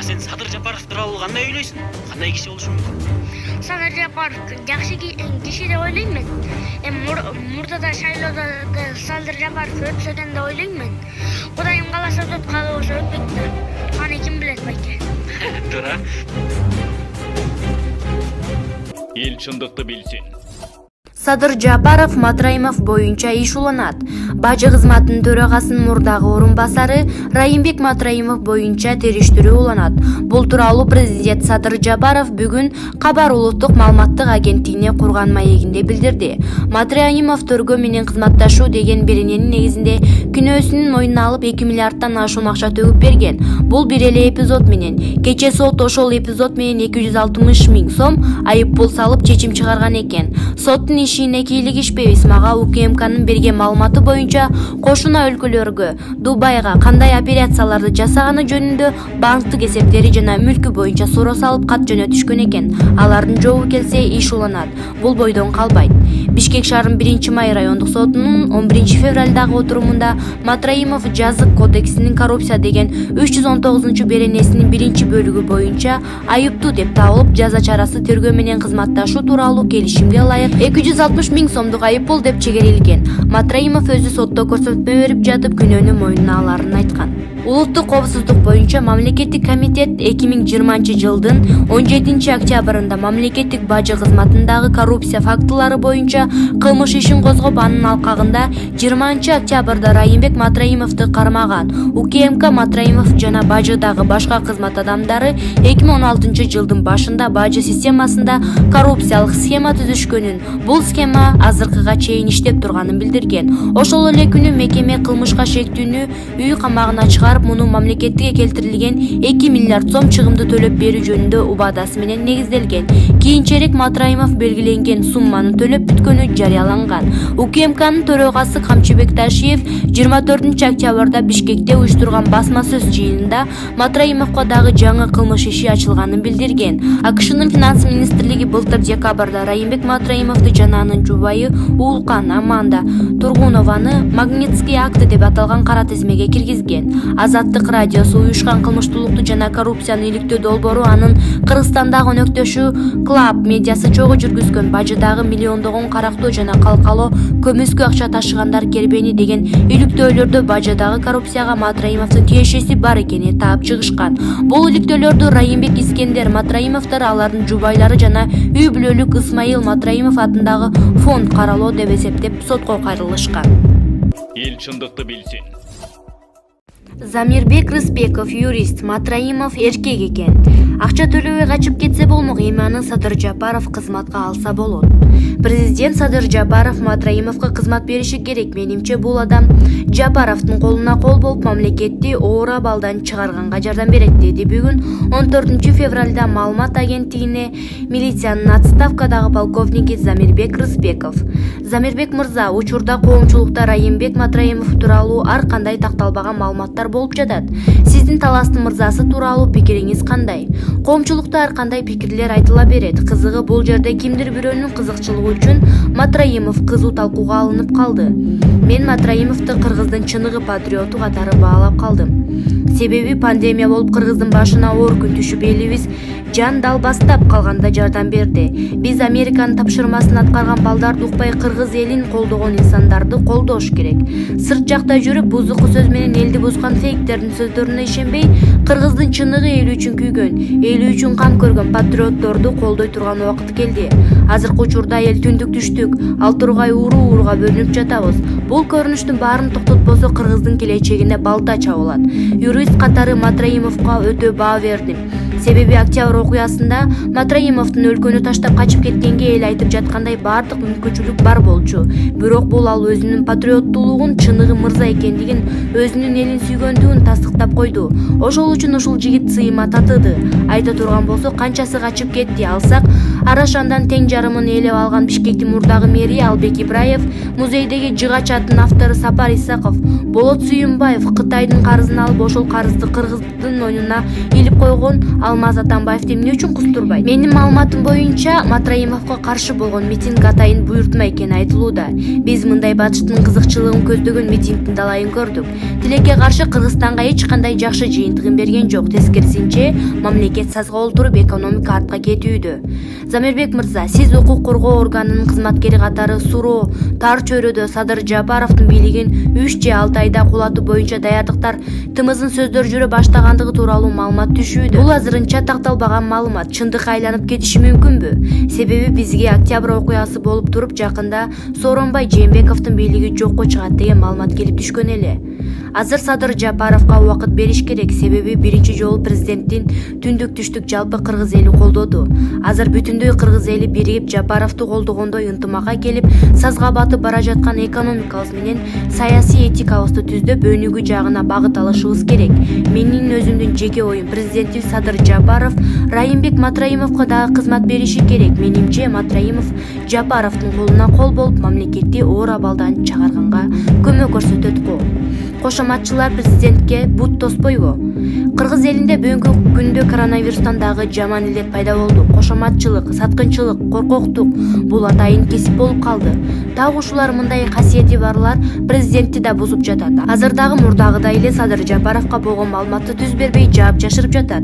Сен Садыр Жапаров тууралуу кандай ойлойсуң? Кандай киши болушу мүмкүн? Садыр Жапаров жакшы киши деп ойлойм мен. Мурдада шайлоодо Садыр Жапаров өтсө экен деп ойлойм мен. Кудайым кааласа өтөт, каалабаса өтпөйт. Аны ким билет байке. Туура. Эл чындыкты билсин. Садыр Жапаров Матраимов боюнча иш уланат. Бажы кызматынын төрагасынын мурдагы орун басары Райымбек Матраимов боюнча териштирүү уланат. Бул тууралуу президент Садыр Жапаров бүгүн Кабар улуттук маалыматтык агенттигине курган маегинде билдирди. Матраимов төргө менен кызматташуу деген берененин негизинде күнөөсүнүн мойнуна алып 2 миллиарддан ашуун акча төгүп берген. Бул бир эле эпизод менен. Кечээ сот ошол эпизод менен 260 000 сом айып пул салып чечим чыгарган экен. Соттун ишине кийлигишпейбиз. Мага УКМКнын берген маалыматы боюнча кошуна өлкөлөргө, Дубайга кандай операцияларды жасаганы жөнүндө банктык эсептери жана мүлкү боюнча суроо салып кат жөнөтүшкөн экен. Алардын жообу келсе иш уланат. Бул бойдон калбайт. Бишкек шаарынын 1-Май райондук сотунун 11 февралдагы отурумунда Матраимов жазык кодексинин коррупция деген 319-беренесинин 1-бөлүгү боюнча айыптуу деп табылып, жаза чарасы тергөө менен кызматташуу тууралуу келишимге ылайык 260 000 сомдук айып пул деп чегерилген. Матраимов өзү сотто көрсөтмө берип жатып күнөөнү мойнуна аларын айткан. Улуттук коопсуздук боюнча мамлекеттик комитет 2020-жылдын 17 октябрында мамлекеттик бажы кызматындагы коррупция фактылары боюнча кылмыш ишин козгоп, анын алкагында 20 октябрда Райымбек Матраимовду кармаган. УКМК Матраимов жана бажыдагы башка кызмат адамдары 2016-жылдын башында бажы системасында коррупциялык схема түзүшкөнүн, бул схема азыркыга чейин иштеп турганын билдирген. Ошол эле күнү мекеме кылмышка шектүүнү үй камагына чыгарып, муну мамлекетке келтирилген 2 миллиард сом чыгымды төлөп берүү жөнүндө убадасы менен негизделген. Кийинчерээк Матраимов белгиленген сумманы төлөп бүткөнү жарыяланган. УКМКнын төрагасы Камчыбек Ташиев 24 октябрда Бишкекте уюштурган басма сөз жыйынында Матраимовго дагы жаңы кылмыш иши ачылганын билдирген. АКШнын финанс министрлиги былтыр декабрда Райымбек Матраимовду жана анын жубайы Уулкан Аманда Тургунованы Магнитский акты деп аталган кара тизмеге киргизген. Азаттык радиосу уюшкан кылмыштуулукту жана коррупцияны иликтөө долбоору анын Кыргызстандагы өнөктөшү Клаб медиасы чогуу жүргүзгөн. Бажыдагы миллиондогон карактоо жана калкалоо көмүскө акча ташыгандар кербени деген иликтөөлөрдө бажыдагы коррупцияга Матраимовдун тиешеси бар экени таап чыгышкан. Бул иликтөөлөрдү Райымбек Искендер Матраимовдор, алардын жубайлары жана үй бүлөлүк Исмаил Матраимов атындагы фонд каралоо деп эсептеп сотко кайрылышкан. Эл чындыкты билсин. Замирбек Рыспеков, юрист. Матраимов эркек экен. Акча төлөбөй качып кетсе болмок, эми аны Садыр Жапаров кызматка алса болот. Президент Садыр Жапаров Матраимовго кызмат бериши керек. Менимче бул адам Жапаровдун колуна кол болуп, мамлекетти оор абалдан чыгарганга жардам берет, деди бүгүн 14 февралда маалымат агенттигине милициянын отставкадагы полковниги Замирбек Рыспеков. Замирбек мырза, учурда коомчулукта Райымбек Матраимов тууралуу ар кандай такталбаган маалыматтар болуп жатат. Сиздин таластын мырзасы тууралуу пикириңиз кандай? Коомчулукта ар кандай пикирлер айтыла берет. Кызыгы, бул жерде кимдир бирөөнүн кызыкчылыгы үчүн Матраимов кызуу талкууга алынып калды. Мен Матраимовду Кыргыздын чыныгы патриоту катары баалап калдым. Себеби пандемия болуп Кыргыздын башына оор күн түшүп, элибиз жан далбастап калганда жардам берди. Биз Американын тапшырмасын аткарган балдарды укпай Кыргыз элин колдогон инсандарды колдош керек. Сырт жакта жүрүп бузуку сөз менен элди бузган фейктердин сөздөрүнө ишенбей, Кыргыздын чыныгы эл үчүн күйгөн, эл үчүн кан көргөн патриотторду колдой турган убакыт келди. Азыркы учурда эл түндүк түштүк, ал тургай уруу-урууга бөлүнүп жатабыз. Бул көрүнүштүн баарын токтотпосо Кыргыздын келечегине балта чабылат. Юрист катары Матраимовго өтө баа бердим. Себеби октябрь окуясында Матраимовдун өлкөнү таштап качып кеткенге эл айтып жаткандай баардык мүмкүнчүлүк бар болчу. Бирок бул ал өзүнүн патриоттуулугун, чыныгы мырза экендигин, өзүнүн элин сүйгөндүгүн тастыктап койду. Ошол үчүн ушул жигит сыйыма татыды. Айта турган болсок, канчасы качып кетти, алсак Арашандан тең жарымын ээлеп алган Бишкектин мурдагы мэри Албек Ибраев, музейдеги Жыгач аттын автору Сапар Исаков, Болот Сүйүнбаев Кытайдын карызын алып, ошол карызды Кыргыздын мойнуна илип койгон. Ал Алмаз Атамбаевди эмне үчүн кустурбайт? Менин маалыматым боюнча Матраимовго каршы болгон митинг атайын буйртма экени айтылууда. Биз мындай батыштын кызыкчылыгын көздөгөн митингдин далайын көрдүк. Тилекке каршы Кыргызстанга эч кандай жакшы жыйынтыгын берген жок. Тескерисинче, мамлекет сазга олтуруп экономика артка кетүүдө. Замирбек мырза, сиз укук коргоо органынын кызматкери катары суроо тар чөйрөдө Садыр Жапаровдун бийлигин 3 же 6 айда кулатуу боюнча даярдыктар тымызын сөздөр жүрө баштагандыгы тууралуу маалымат түшүүдө. Бул азырынча такталбаган маалымат чындыкка айланып кетиши мүмкүнбү? Себеби бизге октябрь окуясы болуп туруп жакында Сооронбай Жээнбековдун бийлиги жокко чыгат деген маалымат келип түшкөн эле. Азыр Садыр Жапаровго убакыт бериш керек, себеби биринчи жолу президенттин түндүк түштүк жалпы кыргыз эли колдоду. Азыр бүтүндөй кыргыз эли биригип Жапаровду колдогондой ынтымакка келип, сазга батып бара жаткан экономикабыз менен саясий этикабызды түздөп өнүгүү жагына багыт алышыбыз керек. Менин өзүмдүн жеке оюм, президентибиз Садыр Жапаров Райымбек Матраимовго дагы кызмат бериши керек. Менимче, Матраимов Жапаровдун колуна кол болуп, мамлекетти оор абалдан чыгарганга көмөк көрсөтөт го. Кошоматчылар президентке бут тоспойбу? Кыргыз элинде бүгүнкү күндө коронавирустан дагы жаман илет пайда болду. Кошоматчылык, саткынчылык, коркоктук бул атайын кесип болуп калды. Дагы ушулар мындай касиети барлар президентти да бузуп жатат. Азыр дагы мурдагыдай эле Садыр Жапаровго болгон маалыматты түз бербей жаап жашырып жатат.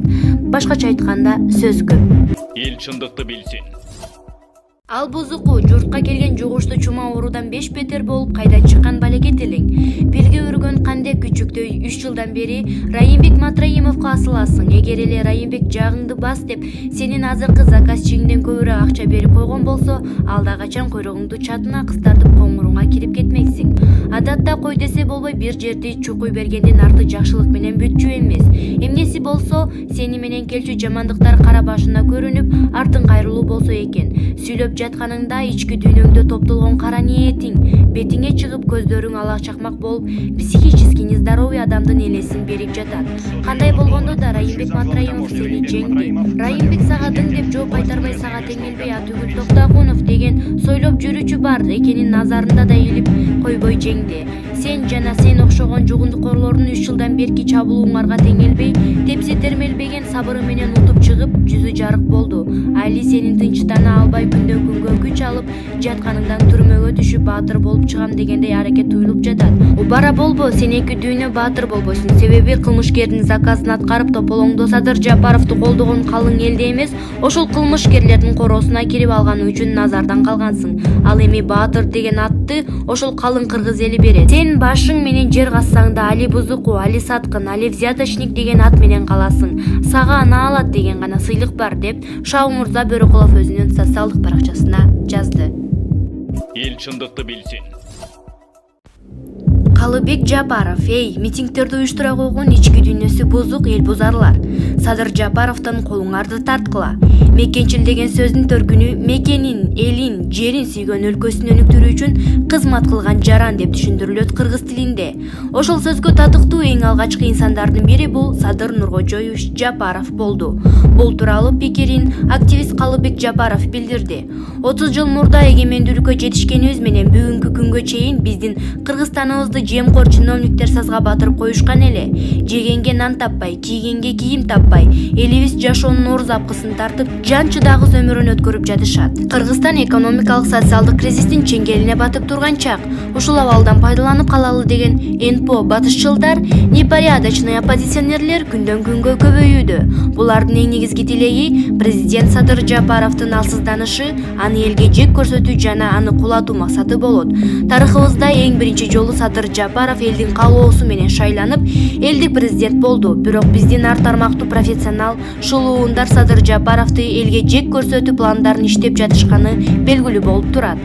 Башкача айтканда сөз көп. Эл чындыкты билсин. Ал бузуку журтка келген жугуштуу чума оорудан 5 бетер болуп кайдан чыккан балекет элең. Белге өргөн кандек күчүктөй 3 жылдан бери Райымбек Матраимовго асыласың. Эгер эле Райымбек жагыңды бас деп сенин азыркы заказчигиңден көбүрөөк акча берип койгон болсо, алда качан койрогуңду чатына кыстартып коңуруңа кирип кетмексиң. Адатта кой десе болбой бир жерди чукуй бергендин арты жакшылык менен бүтчү эмес. Эмнеси болсо, сени менен келчү жамандыктар кара башына көрүнүп, артың кайрылуу болсо экен. Сүйлөп жатканыңда ички дүйнөңдө топтолгон кара ниетиң бетиңе чыгып, көздөрүң алак чакмак болуп, психически нездоровый адамдын элесин берип жатат. Кандай болгондо да Райымбек Матраимов сени жеңди. Райымбек сага дың деп жооп кайтарбай, сага теңелбей Атүгүл Токтогунов деген сойлоп жүрүүчү бар экенин назарында да илип койбой жеңди. Сен жана сен окшогон жугундукорлордун 3 жылдан берки чабуулуңарга теңелбей, тепси термелбеген сабыры менен утуп чыгып, жүзү жарык болду. Али сенин тынчтана албай күндөн күнгө күч алып, жатканыңдан түрмөгө түшүп баатыр болуп чыгам дегендей аракет туюлуп жатат. Убара болбо, сен эки дүйнө баатыр болбойсуң. Себеби кылмышкердин заказын аткарып тополоңдо Садыр Жапаровду колдогон калың элде эмес, ошол кылмышкерлердин короосуна кирип алганы үчүн назардан калгансың. Ал эми баатыр деген атты ошол калың кыргыз эли берет. Сен башың менен жер кассаң да Али бузуку, Али саткын, Али взяточник деген ат менен каласың. Сага ана алат деген гана сыйлык бар деп Шаумурза Бөрөкулов өзүнүн социалдык баракчасына жазды. Эл чындыкты билсин. Калыбек Жапаров, митингтерди уюштура койгон ички дүйнөсү бузук эл бузарлар. Садыр Жапаровдон колуңарды тарткыла. Мекенчил деген сөздүн төркүнү мекенин, элин, жерин сүйгөн өлкөсүн өнүктүрүү үчүн кызмат кылган жаран деп түшүндүрүлөт кыргыз тилинде. Ошол сөзгө татыктуу эң алгачкы инсандардын бири бул Садыр Нуркожоевич Жапаров болду. Бул тууралуу пикирин активист Калыбек Жапаров билдирди. 30 жыл мурда эгемендүүлүккө жетишкенибиз менен бүгүнкү күнгө чейин биздин Кыргызстаныбызды жемкор чиновниктер сазга батырып коюшкан эле. Жегенге нан таппай, кийгенге кийим таппай, элибиз жашоонун оор запкысын тартып, жан чыдагыс өмүрүн өткөрүп жатышат. Кыргызстан экономикалык социалдык кризистин чеңгелине батып турган чак. Ушул абалдан пайдаланып калалы деген НПО батышчылдар, непорядочный оппозиционерлер күндөн күнгө көбөйүүдө. Булардын эң негизги тилеги президент Садыр Жапаровдун алсызданышы, аны элге жек көрсөтүү жана аны кулатуу максаты болот. Тарыхыбызда эң биринчи жолу Садыр Жапаров элдин каалоосу менен шайланып, элдик президент болду. Бирок биздин ар тармактуу профессионал шулуундар Садыр Жапаровду элге жек көрсөтүү пландарын иштеп жатышканы белгилүү болуп турат.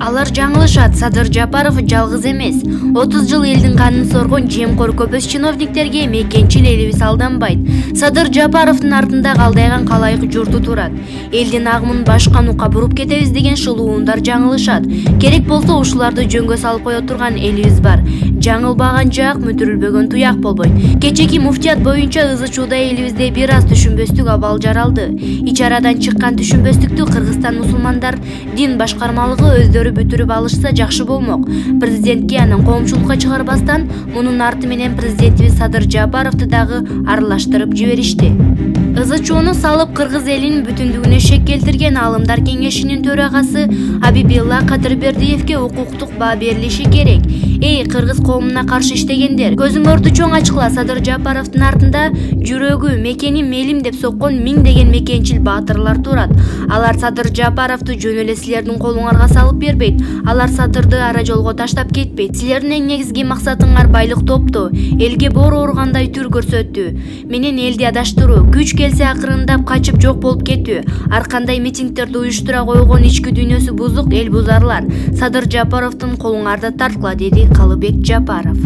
Алар жаңылышат. Садыр Жапаров жалгыз эмес. 30 жыл элдин канын соргон жемкор көпөс чиновниктерге мекенчил элибиз алданбайт. Садыр Жапаровдун артында калдайган калайык журту турат. Элдин агымын башка нукка буруп кетебиз деген шылуундар жаңылышат. Керек болсо ушуларды жөнгө салып кое турган элибиз бар. Жаңылбаган жак мүтүрүлбөгөн туяк болбойт. Кечеки муфтият боюнча ызы чууда элибизде бир аз түшүнбөстүк абал жаралды. Ич арадан чыккан түшүнбөстүктү Кыргызстан мусулмандар дин башкармалыгы өздөрү бүтүрүп алышса жакшы болмок. Президентке анан коомчулукка чыгарбастан мунун арты менен президентибиз Садыр Жапаровду дагы аралаштырып жиберишти. ызы-чууну салып кыргыз элинин бүтүндүгүнө шек келтирген Аалымдар кеңешинин төрагасы Абибилла Кадырбердиевге укуктук баа берилиши керек. Эй, кыргыз коомуна каршы иштегендер, көзүңөрдү чоң ачкыла. Садыр Жапаровдун артында жүрөгү, мекеним, элим деп соккон миңдеген мекенчил баатырлар турат. Алар Садыр Жапаровду жөн эле силердин колуңарга салып бербейт. Алар Садырды ара жолго таштап кетпейт. Силердин эң негизги максатыңар байлык топтоо, элге боор ооругандай түр көрсөтүү, менен элди адаштыруу, күч келсе акырындап качып жок болуп кетүү. Ар кандай митингдерди уюштура койгон ички дүйнөсү бузук эл бузарлар Садыр Жапаровдун колуңарда тарткыла, деди Калыбек Жапаров.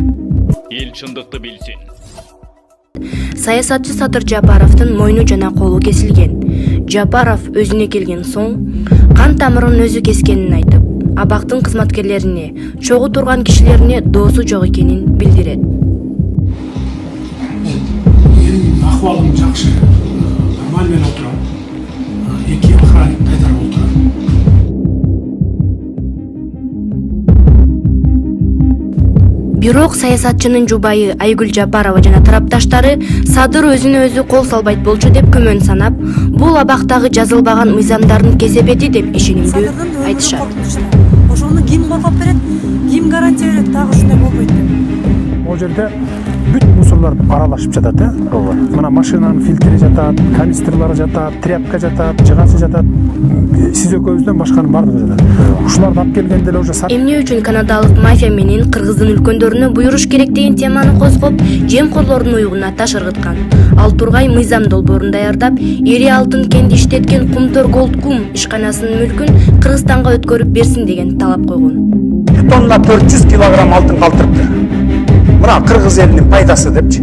Эл чындыкты билсин. Саясатчы Садыр Жапаровдун мойну жана колу кесилген. Жапаров өзүнө келген соң кан тамырын өзү кескенин айтып, абактын кызматкерлерине, чогуу турган кишилерине доосу жок экенин билдирет. Менин акыбалым жакшы, нормаль менен отурам. 2 охранник кайдарып отурат. Бирок саясатчынын жубайы Айгүл Жапарова жана тарапташтары Садыр өзүнө өзү кол салбайт болчу деп күмөн санап, бул абактагы жазылбаган мыйзамдардын кесепети деп ишенимдүү айтышат. Ошону ким коргоп берет, ким гарантия берет, дагы ушундай болбойт деп. Ол жерде бүт мусорлар аралашып жатат, Мына машинанын фильтри жатат, канистрлары жатат, тряпка жатат, жыгасы жатат. Сиз экөөбүздөн башканын баардыгы жатат. Ушуларды алып келгенде эле уже Эмне үчүн канадалык мафия менен кыргыздын үлкөндөрүнө буйруш керек деген теманы козгоп, жемкорлордун уюгуна таш ыргыткан. Ал Тургай мыйзам долбоорун даярдап, Эри алтын кенди иштеткен Кумтор Голд Кум ишканасынын мүлкүн Кыргызстанга өткөрүп берсин деген талап койгон. Тонна 400 килограмм алтын калтырыптыр. Мына кыргыз элинин пайдасы депчи.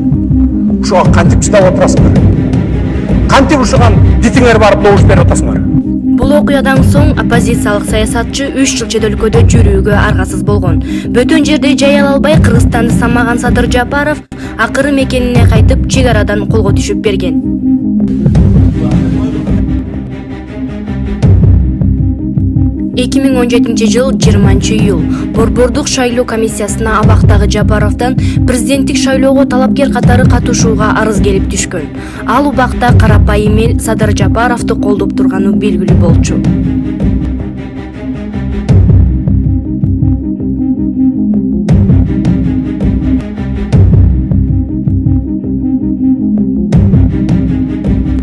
Ушуга кантип чыдап отурасыңар? Кантип ушуган битиңер барып добуш берип атасыңар? Бул окуядан соң оппозициялык саясатчы 3 жыл чет өлкөдө жүрүүгө аргасыз болгон. Бөтөн жерде жай ала албай Кыргызстанды самаган Садыр Жапаров акыры мекенине кайтып, чек арадан колго түшүп берген. 2017 жыл 20 июл Борбордук шайлоо комиссиясына абактагы Жапаровдон президенттик шайлоого талапкер катары катышууга арыз келип түшкөн. Ал убакта карапайым эл Садыр Жапаровду колдоп турганы белгилүү болчу.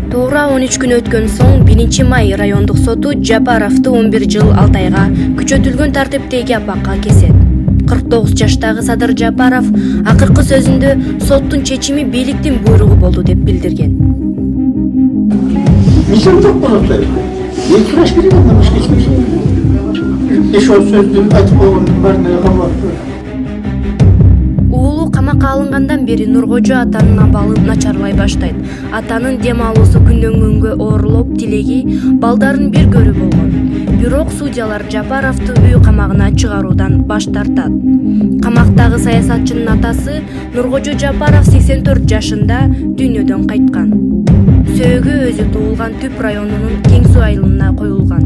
Туура 13 күн өткөн соң 1 май райондук соту Жапаровду 11 жыл 6 айга күчөтүлгөн тартиптеги абакка кесет. 49 жаштагы Садыр Жапаров акыркы сөзүндө соттун чечими бийликтин буйругу болду деп билдирген. Мисал жок болот. Эки сураш керек анда башка эч нерсе. Ошол сөздү айтып койгондун баарына кабар. Уулу камакка алынгандан бери Нургожо атанын абалы начарлай баштайт. Атанын дем алуусу күндөн күнгө оорулуп, тилеги балдарын бир көрүү болгон. Бирок судьялар Жапаровду үй камагына чыгаруудан баш тартат. Камактагы саясатчынын атасы Нургожо Жапаров 84 жашында дүйнөдөн кайткан. Сөөгү өзү туулган Түп районунун Кең Суу айылына коюлган.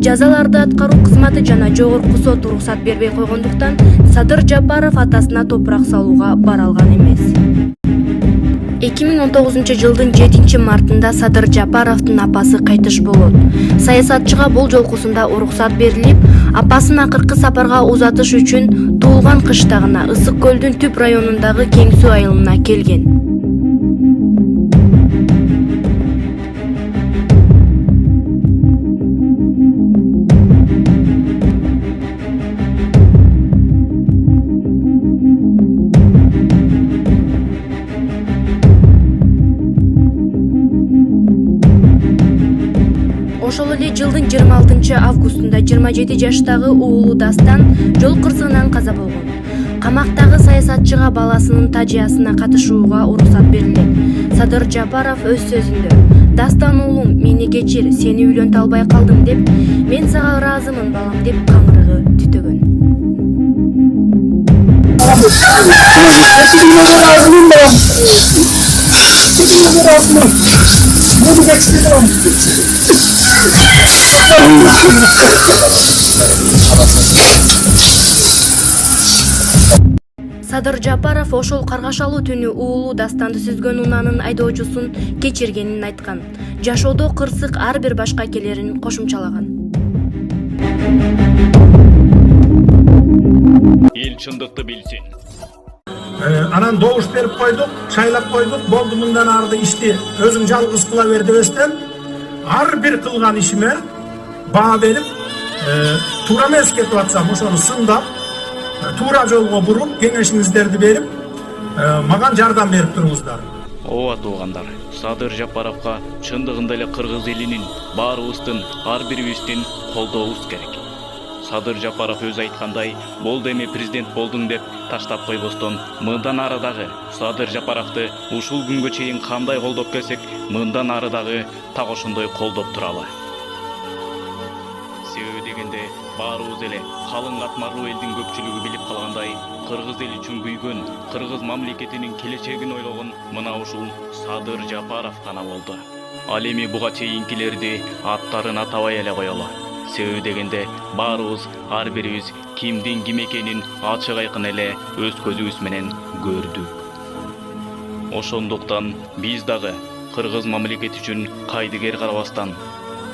Жазаларды аткаруу кызматы жана жогорку сот уруксат бербей койгондуктан Садыр Жапаров атасына топурак салууга бара алган эмес. 2019 жылдын 7 мартында Садыр Жапаровдун апасы кайтыш болот. Саясатчыга бул жолкусунда уруксат берилип, апасын акыркы сапарга узатыш үчүн туулган кыштагына Ысык көлдүн Түп районундагы Кең Суу айылына келген. Ошол эле жылдын 26 августунда 27 жаштагы уулу Дастан жол кырсыгынан каза болгон. Камактагы саясатчыга баласынын тажыясына катышууга уруксат берилет. Садыр Жапаров өз сөзүндө: "Дастан уулум, мени кечир, сени үйлөнтө албай калдым деп, мен сага ыраазымын балам" деп каңырыгы түтөгөн. Садыр Жапаров ошол каргашалуу түнү уулу Дастанды сүзгөн унаанын айдоочусун кечиргенин айткан. Жашоодо кырсык ар бир башка келерин кошумчалаган. Эл чындыкты билсин. Анан добуш берип койдук, шайлап койдук, болду мындан арды ишти өзүң жалгыз кыла бер дебестен, ар бир кылган ишиме баа берип, туура эмес кетип атсам, ошону сындап, туура жолго буруп, кеңешиңиздерди берип, мага жардам берип туруңуздар. Ооба туугандар, Садыр Жапаровго чындыгында эле кыргыз элинин баарыбыздын ар бирибиздин колдообуз керек. Садыр Жапаров өзү айткандай, болду эми президент болдуң деп таштап койбостон, мындан ары дагы Садыр Жапаровду ушул күнгө чейин кандай колдоп келсек, мындан ары дагы так ошондой колдоп туралы. Себеби дегенде баарыбыз эле калың катмарлуу элдин көпчүлүгү билип калгандай, кыргыз эли үчүн күйгөн, кыргыз мамлекетинин келечегин ойлогон мына ушул Садыр Жапаров гана болду. Ал эми буга чейинкилерди аттарын атабай эле коелу. Себеби дегенде баарыбыз ар бирибиз кимдин ким экенин ачык айкын эле өз көзүбүз менен көрдүк. Ошондуктан биз дагы кыргыз мамлекети үчүн кайдыгер карабастан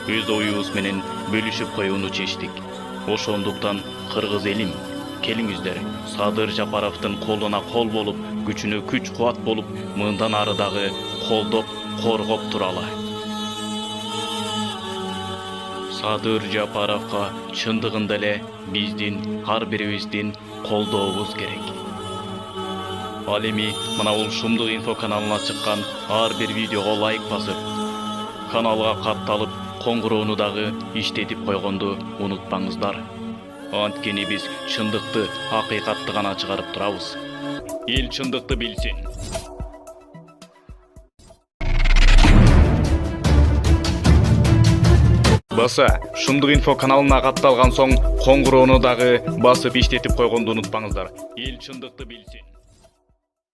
өз оюбуз менен бөлүшүп коюуну чечтик. Ошондуктан кыргыз элим, келиңиздер, Садыр Жапаровдун колуна кол болуп, күчүнө күч кубат болуп, мындан ары дагы колдоп, коргоп туралы. Садыр Жапаровго чындыгында эле биздин ар бирибиздин колдообуз керек. Ал эми мына бул Шумдук инфо каналына чыккан ар бир видеого лайк басып, каналга катталып, коңгуроону дагы иштетип койгонду унутпаңыздар. Анткени биз чындыкты, акыйкатты гана чыгарып турабыз. Эл чындыкты билсин. Баса, Шумдук инфо каналына катталган соң коңгуроону дагы басып иштетип койгонду унутпаңыздар. Эл чындыкты билсин.